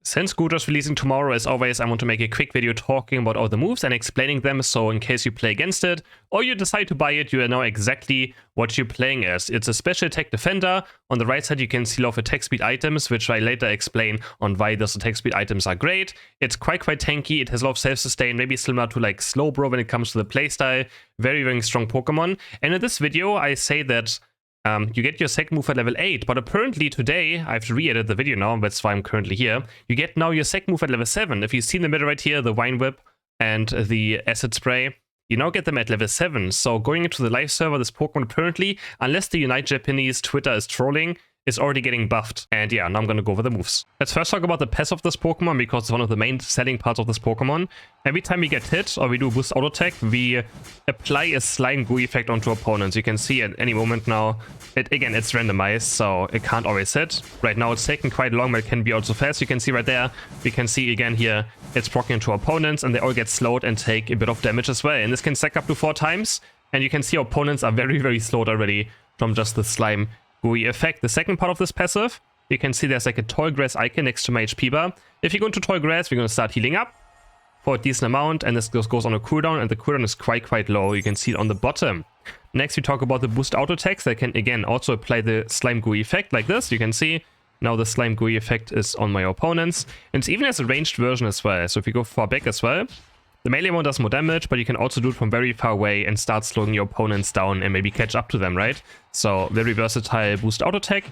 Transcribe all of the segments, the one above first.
Since GOODRA's releasing tomorrow, as always, I want to make a quick video talking about all the moves and explaining them, so in case you play against it, or you decide to buy it, you know exactly what you're playing as. It's a special attack defender. On the right side you can see a lot of attack speed items, which I later explain on why those attack speed items are great. It's quite tanky, it has a lot of self-sustain, maybe similar to like Slowbro when it comes to the playstyle. Very strong Pokemon. And in this video I say that you get your second move at level 8, but apparently today, I have to re-edit the video now, that's why I'm currently here, you get now your second move at level 7. If you see in the middle right here, the Wine Whip and the Acid Spray, you now get them at level 7. So going into the live server, this Pokemon apparently, unless the Unite Japanese Twitter is trolling, is already getting buffed. And yeah, now I'm gonna go over the moves. Let's first talk about the passive of this Pokemon, because it's one of the main selling parts of this Pokemon. Every time we get hit or we do a boost auto attack, we apply a slime goo effect onto opponents. You can see at any moment now, again, it's randomized, so it can't always hit. Right now it's taking quite long, but it can be also fast. You can see right there, we can see again here, it's proccing into opponents and they all get slowed and take a bit of damage as well. And this can stack up to 4 times. And you can see opponents are very slowed already from just the slime gooey effect. The second part of this passive, you can see there's like a tall grass icon next to my HP bar. If you go into tall grass, we're going to start healing up for a decent amount, and this goes on a cooldown, and the cooldown is quite low. You can see it on the bottom. Next, we talk about the boost auto attacks that can again also apply the slime gooey effect like this. You can see now the slime gooey effect is on my opponents, and it even has a ranged version as well. So if you go far back as well, the melee one does more damage, but you can also do it from very far away and start slowing your opponents down and maybe catch up to them, right? So very versatile boost auto attack.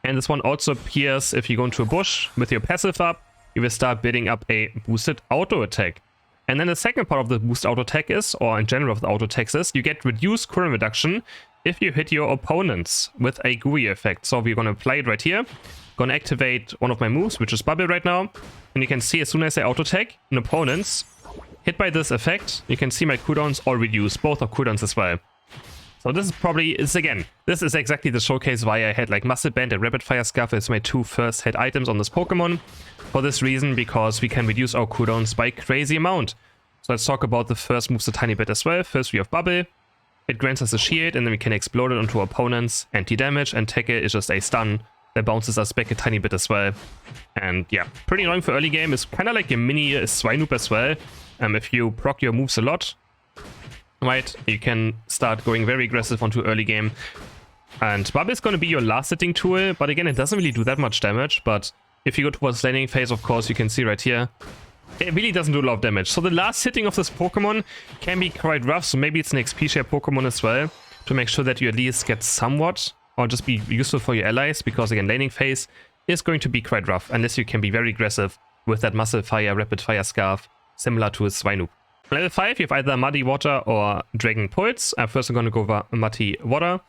And this one also appears if you go into a bush with your passive up, you will start building up a boosted auto attack. And then the second part of the boost auto attack is, or in general of the auto attacks is, you get reduced cooldown reduction if you hit your opponents with a gooey effect. So we're going to apply it right here. Going to activate one of my moves, which is Bubble right now. And you can see as soon as I auto attack, an opponent's hit by this effect, you can see my cooldowns all reduce. Both are cooldowns as well. So this is probably, this is exactly the showcase why I had like Muscle Band and Rapid Fire Scarf as my 2 first hit items on this Pokemon. For this reason, because we can reduce our cooldowns by a crazy amount. So let's talk about the first moves a tiny bit as well. First we have Bubble. It grants us a shield, and then we can explode it onto opponents, anti-damage, and Tackle is just a stun that bounces us back a tiny bit as well. And yeah, pretty annoying for early game. It's kind of like a mini Swinoop as well. If you proc your moves a lot, right, you can start going very aggressive onto early game. And Bubble is going to be your last hitting tool, but again, it doesn't really do that much damage. But if you go towards laning phase, of course, you can see right here, it really doesn't do a lot of damage. So the last hitting of this Pokemon can be quite rough, so maybe it's an XP share Pokemon as well, to make sure that you at least get somewhat, or just be useful for your allies, because again, laning phase is going to be quite rough, unless you can be very aggressive with that Muscle Fire, Rapid Fire Scarf, similar to a Swinoop. Level 5, you have either Muddy Water or Dragon Pulse. First I'm going to go over Muddy Water.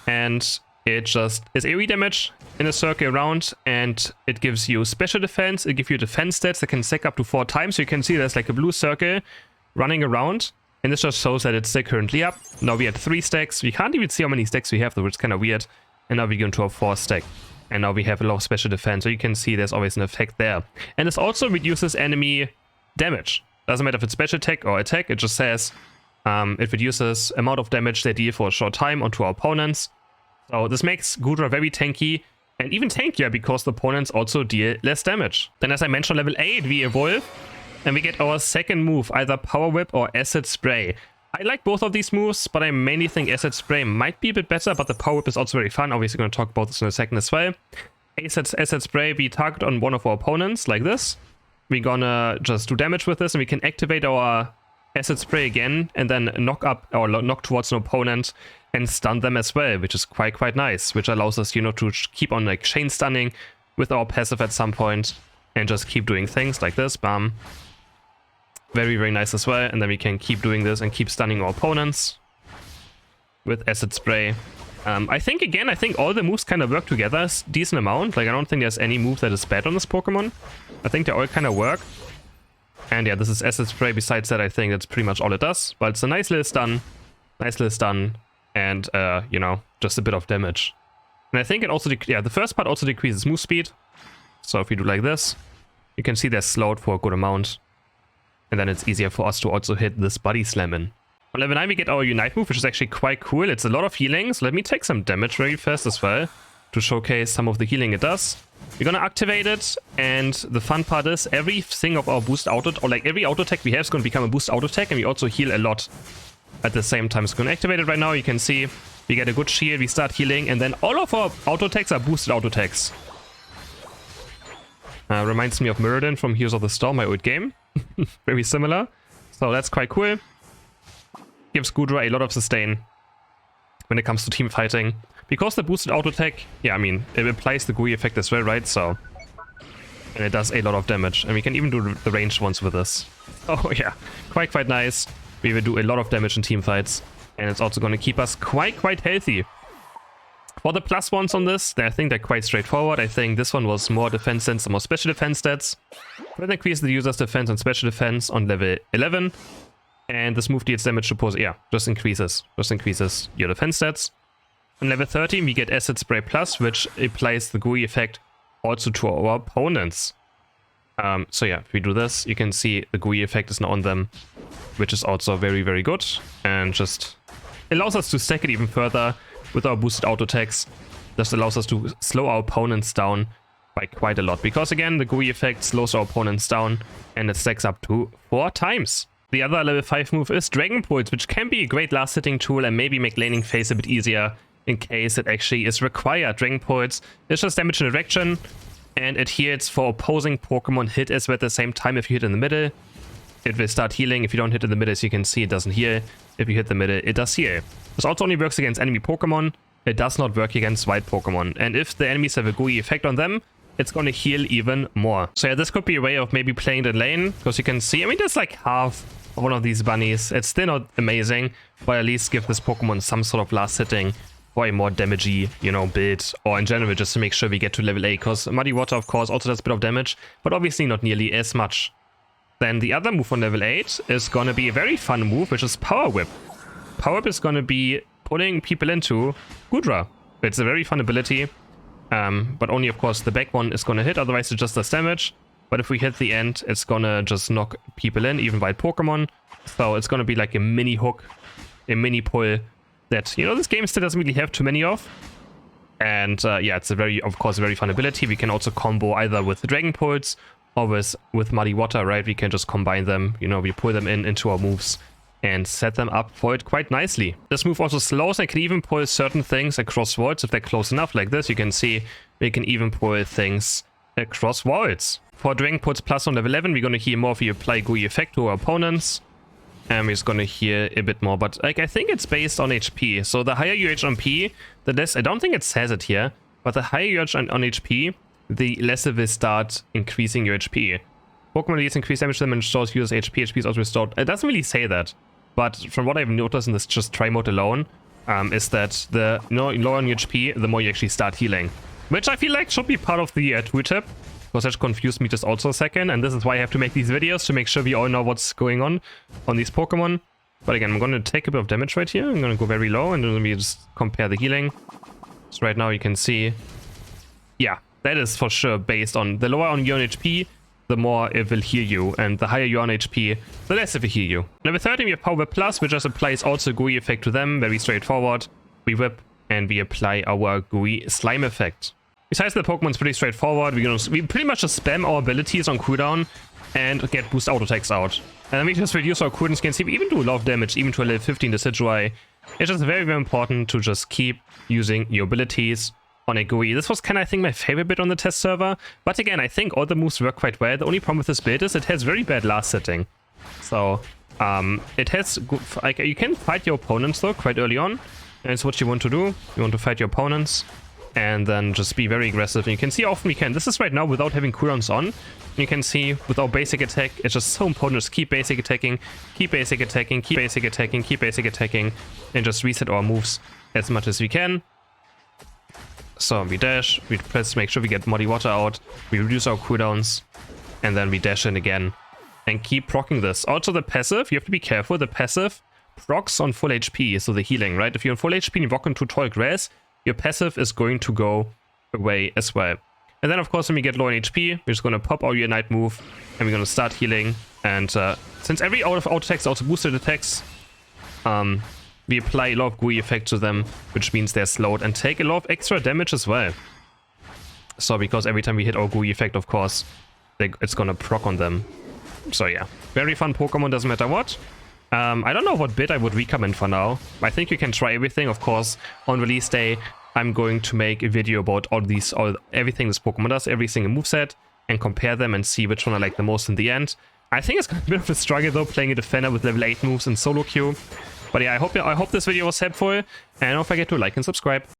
And it just is AoE damage in a circle around, and it gives you special defense. It gives you defense stats that can stack up to 4 times. So you can see there's like a blue circle running around. And this just shows that it's still currently up. Now we had 3 stacks. We can't even see how many stacks we have though, which is kind of weird. And now we go into a 4th stack. And now we have a lot of special defense. So you can see there's always an effect there. And this also reduces enemy damage. Doesn't matter if it's special attack or attack, it just says it reduces amount of damage they deal for a short time onto our opponents. So this makes GOODRA very tanky, and even tankier because the opponents also deal less damage. Then as I mentioned, level 8 we evolve and we get our second move, either Power Whip or Acid Spray. I like both of these moves, but I mainly think Acid Spray might be a bit better, but the Power Whip is also very fun. Obviously going to talk about this in a second as well. Acid Spray, we target on one of our opponents like this. We're gonna just do damage with this, and we can activate our Acid Spray again and then knock up or knock towards an opponent and stun them as well, which is quite nice, which allows us, you know, to keep on like chain stunning with our passive at some point and just keep doing things like this. Bam. Very nice as well. And then we can keep doing this and keep stunning our opponents with Acid Spray. I think all the moves kind of work together a decent amount. Like, I don't think there's any move that is bad on this Pokemon. I think they all kind of work. And yeah, this is Acid Spray. Besides that, I think that's pretty much all it does. But it's a nice little stun. And, you know, just a bit of damage. And I think it also, the first part also decreases move speed. So if we do like this, you can see they're slowed for a good amount. And then it's easier for us to also hit this Body Slam in. On level 9 we get our Unite move, which is actually quite cool. It's a lot of healing, so let me take some damage very fast as well. to showcase some of the healing it does. We're gonna activate it, and the fun part is everything of our boost auto, or like every auto attack we have is gonna become a boost auto attack, and we also heal a lot at the same time. So we're gonna activate it right now. You can see we get a good shield, we start healing, and then all of our auto attacks are boosted auto attacks. Reminds me of Mirrodin from Heroes of the Storm, my old game. Very similar. So that's quite cool. Gives GOODRA a lot of sustain when it comes to team fighting. Because the boosted auto attack, yeah, I mean, it applies the GUI effect as well, right? So, and it does a lot of damage. And we can even do the ranged ones with this. Oh yeah, quite nice. We will do a lot of damage in team fights. And it's also going to keep us quite healthy. For the plus ones on this, I think they're quite straightforward. I think this one was more defense stats, more special defense stats. We'll increase the user's defense and special defense on level 11. And this move deals damage to pose, yeah, just increases your defense stats. On level 13, we get Acid Spray Plus, which applies the GUI effect also to our opponents. So yeah, if we do this, you can see the GUI effect is now on them, which is also very good. And just allows us to stack it even further with our boosted auto attacks. Just allows us to slow our opponents down by quite a lot. Because again, the GUI effect slows our opponents down, and it stacks up to 4 times. The other level 5 move is Dragon Pulse, which can be a great last hitting tool and maybe make laning phase a bit easier in case it actually is required. Dragon Pulse is just damage in direction, and it heals for opposing Pokemon hit as well at the same time. If you hit in the middle, it will start healing. If you don't hit in the middle, as you can see, it doesn't heal. If you hit the middle, it does heal. This also only works against enemy Pokemon. It does not work against wild Pokemon. And if the enemies have a GUI effect on them, it's going to heal even more. So yeah, this could be a way of maybe playing the lane, because you can see, I mean, there's like half of one of these bunnies. It's still not amazing, but at least give this Pokemon some sort of last hitting or a more damagey, you know, build, or in general just to make sure we get to level 8, because Muddy Water, of course, also does a bit of damage, but obviously not nearly as much. Then the other move on level 8 is going to be a very fun move, which is Power Whip. Power Whip is going to be pulling people into GOODRA. It's a very fun ability, but only, of course, the back one is going to hit, otherwise it just does damage. But if we hit the end, it's going to just knock people in, even wild Pokemon. So it's going to be like a mini hook, a mini pull that, you know, this game still doesn't really have too many of. And yeah, it's a very, of course, a very fun ability. We can also combo either with the Dragon Pulse or with Muddy Water, right? We can just combine them, you know, we pull them into our moves and set them up for it quite nicely. This move also slows and can even pull certain things across walls if they're close enough. Like this, you can see we can even pull things across walls. For Dragon Pulse Plus on level 11, we're going to heal more if we apply GUI effect to our opponents. And we're just going to heal a bit more. But like, I think it's based on HP. So the higher your HP, the less, I don't think it says it here, but the higher you are on HP, the less it will start increasing your HP. Pokemon deals increased damage to them and restores users HP. HP is also restored. It doesn't really say that. But from what I've noticed in this just try mode alone, is that the lower on your HP, the more you actually start healing. Which I feel like should be part of the tooltip. Because that confused me just also a second. And this is why I have to make these videos, to make sure we all know what's going on these Pokemon. But again, I'm going to take a bit of damage right here. I'm going to go very low and then we just compare the healing. So right now you can see, yeah, that is for sure based on the lower on your HP, the more it will heal you, and the higher you're on HP, the less it will heal you. Level 13 we have Power Whip Plus, which just applies also GUI effect to them, very straightforward. We whip and we apply our GUI slime effect. Besides, the Pokemon's pretty straightforward. We pretty much just spam our abilities on cooldown and get boost auto attacks out. And then we just reduce our cooldowns. You can see we even do a lot of damage, even to a level 15 Decidueye. It's just very important to just keep using your abilities on a GUI. This was kind of, I think, my favorite bit on the test server. But again, I think all the moves work quite well. The only problem with this build is it has very bad last hitting. So, it has good, like, you can fight your opponents though quite early on. And it's what you want to do. You want to fight your opponents and then just be very aggressive. And you can see how often we can. This is right now without having cooldowns on. You can see with our basic attack, it's just so important to just keep basic attacking, keep basic attacking, keep basic attacking, keep basic attacking, and just reset our moves as much as we can. So we dash, we press, make sure we get Muddy Water out, we reduce our cooldowns, and then we dash in again and keep proccing this. Also the passive, you have to be careful. The passive procs on full HP, so the healing, right? If you're on full HP and you walk into tall grass, your passive is going to go away as well. And then, of course, when we get low on HP, we're just going to pop our Unite move, and we're going to start healing. And since every auto attacks are also boosted attacks, we're we apply a lot of GUI effect to them, which means they're slowed and take a lot of extra damage as well. So because every time we hit our GUI effect, of course, it's gonna proc on them. So yeah, very fun Pokemon, doesn't matter what. I don't know what bit I would recommend for now. I think you can try everything. Of course, on release day, I'm going to make a video about everything this Pokemon does, every single moveset, and compare them and see which one I like the most in the end. I think it's gonna be a bit of a struggle though, playing a defender with level 8 moves in solo queue. But yeah, I hope this video was helpful, and don't forget to like and subscribe.